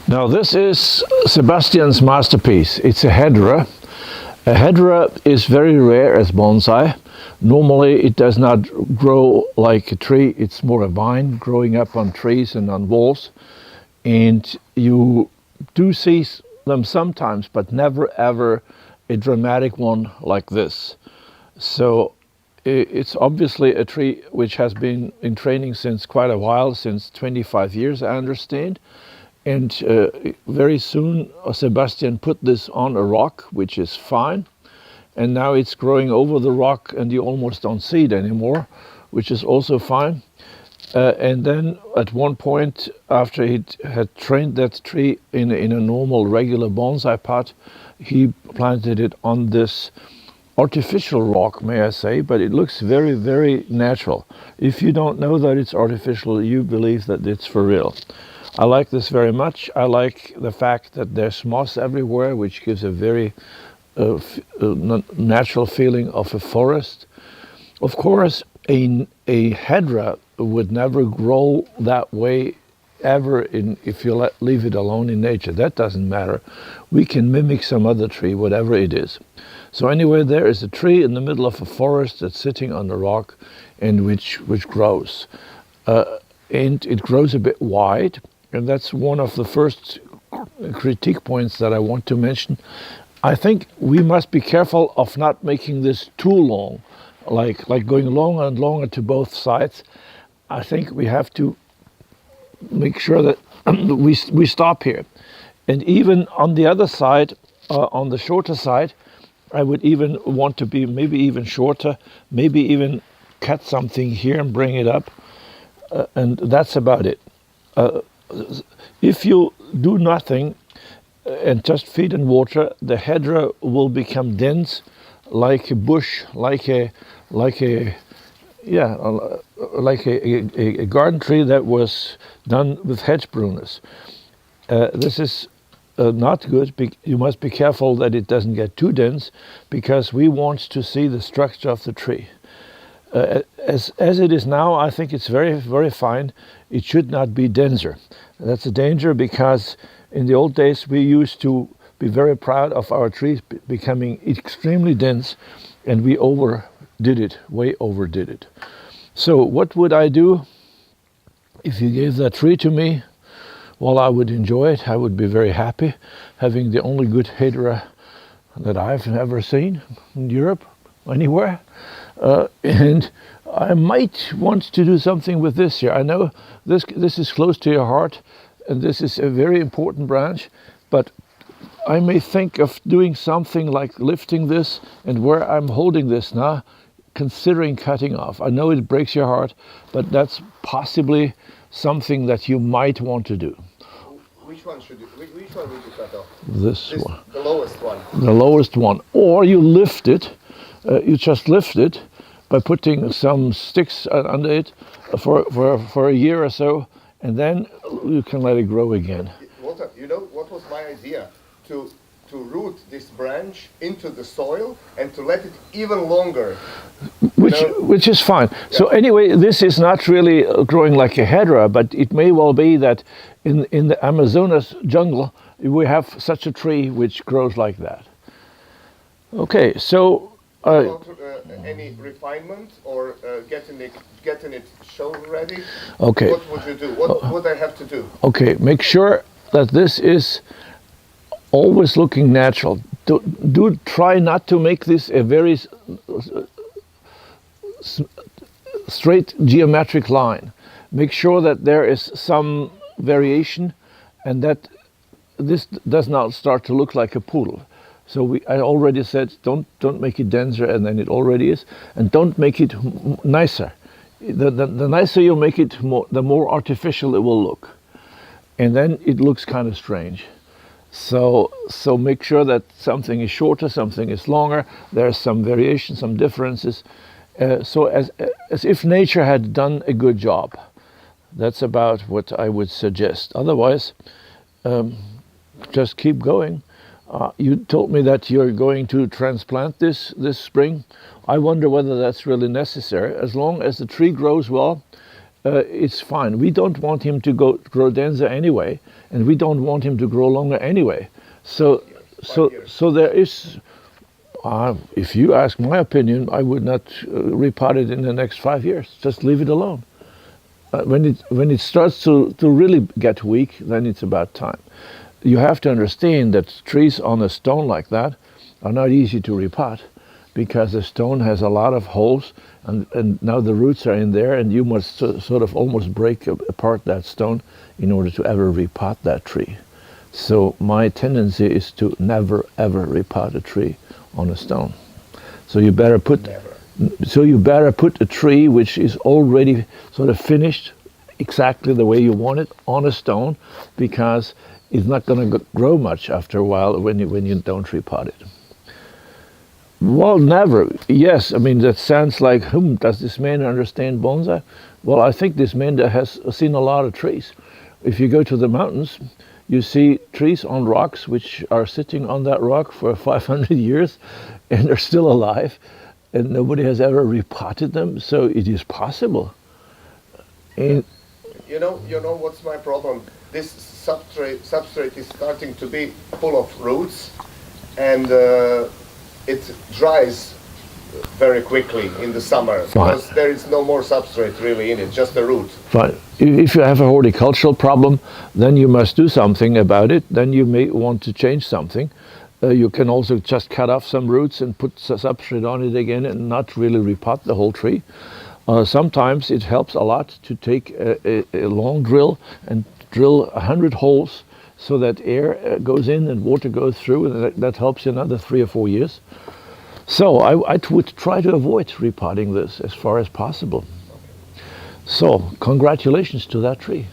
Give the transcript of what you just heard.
Now this is Sebastian's masterpiece. It's a Hedera. A Hedera is very rare as bonsai. Normally it does not grow like a tree. It's more a vine growing up on trees and on walls. And you do see them sometimes, but never ever a dramatic one like this. So it's obviously a tree which has been in training since quite a while, since 25 years I understand. And very soon Sebastian put this on a rock, which is fine. And now it's growing over the rock and you almost don't see it anymore, which is also fine. And then at one point, after he had trained that tree in a normal regular bonsai pot, he planted it on this artificial rock, may I say, but it looks very, very natural. If you don't know that it's artificial, you believe that it's for real. I like this very much. I like the fact that there's moss everywhere, which gives a very natural feeling of a forest. Of course, a Hedera would never grow that way ever if you leave it alone in nature. That doesn't matter. We can mimic some other tree, whatever it is. So anyway, there is a tree in the middle of a forest that's sitting on a rock and which grows. And it grows a bit wide. And that's one of the first critique points that I want to mention. I think we must be careful of not making this too long, like going longer and longer to both sides. I think we have to make sure that we stop here. And even on the other side, on the shorter side, I would even want to be maybe even shorter, maybe even cut something here and bring it up. And that's about it. If you do nothing and just feed and water, the Hedera will become dense, like a bush, like a garden tree that was done with hedge pruners. This is not good. You must be careful that it doesn't get too dense, because we want to see the structure of the tree. As it is now, I think it's very, very fine. It should not be denser. That's a danger, because in the old days we used to be very proud of our trees becoming extremely dense, and we overdid it, way overdid it. So what would I do if you gave that tree to me? Well, I would enjoy it. I would be very happy having the only good Hedera that I've ever seen in Europe, anywhere. And I might want to do something with this here. I know this is close to your heart, and this is a very important branch, but I may think of doing something like lifting this, and where I'm holding this now, considering cutting off. I know it breaks your heart, but that's possibly something that you might want to do. Which one would you cut off? This one. The lowest one. The lowest one. Or you lift it. You just lift it by putting some sticks under it for a year or so, and then you can let it grow again. Walter, you know what was my idea? To root this branch into the soil and to let it even longer. Which is fine. Yeah. So anyway, this is not really growing like a Hedera, but it may well be that in the Amazonas jungle we have such a tree which grows like that. Okay, so any refinement or getting it show ready? Okay. What would you do? What would I have to do? Okay, make sure that this is always looking natural. Do try not to make this a very straight geometric line. Make sure that there is some variation, and that this does not start to look like a poodle. So I already said, don't make it denser, and then it already is, and don't make it nicer. The nicer you make it, the more artificial it will look, and then it looks kind of strange. So make sure that something is shorter, something is longer. There's some variation, some differences. So as if nature had done a good job. That's about what I would suggest. Otherwise, just keep going. You told me that you're going to transplant this spring. I wonder whether that's really necessary. As long as the tree grows well, it's fine. We don't want him to grow denser anyway, and we don't want him to grow longer anyway. So, so there is. If you ask my opinion, I would not repot it in the next 5 years. Just leave it alone. When it starts to really get weak, then it's about time. You have to understand that trees on a stone like that are not easy to repot, because the stone has a lot of holes, and now the roots are in there, and you must sort of almost break apart that stone in order to ever repot that tree. So my tendency is to never ever repot a tree on a stone. So you better put a tree which is already sort of finished exactly the way you want it on a stone, because it's not going to grow much after a while when you don't repot it. Well, never. Yes, I mean, that sounds like, does this man understand bonsai? Well, I think this man has seen a lot of trees. If you go to the mountains, you see trees on rocks which are sitting on that rock for 500 years, and they're still alive, and nobody has ever repotted them, so it is possible. And you know what's my problem? This substrate is starting to be full of roots, and it dries very quickly in the summer. Fine. Because there is no more substrate really in it, just the root. Fine. If you have a horticultural problem, then you must do something about it. Then you may want to change something. You can also just cut off some roots and put substrate on it again and not really repot the whole tree. Sometimes it helps a lot to take a long drill and drill 100 holes so that air goes in and water goes through, and that helps you another 3 or 4 years. So I would try to avoid repotting this as far as possible. So congratulations to that tree.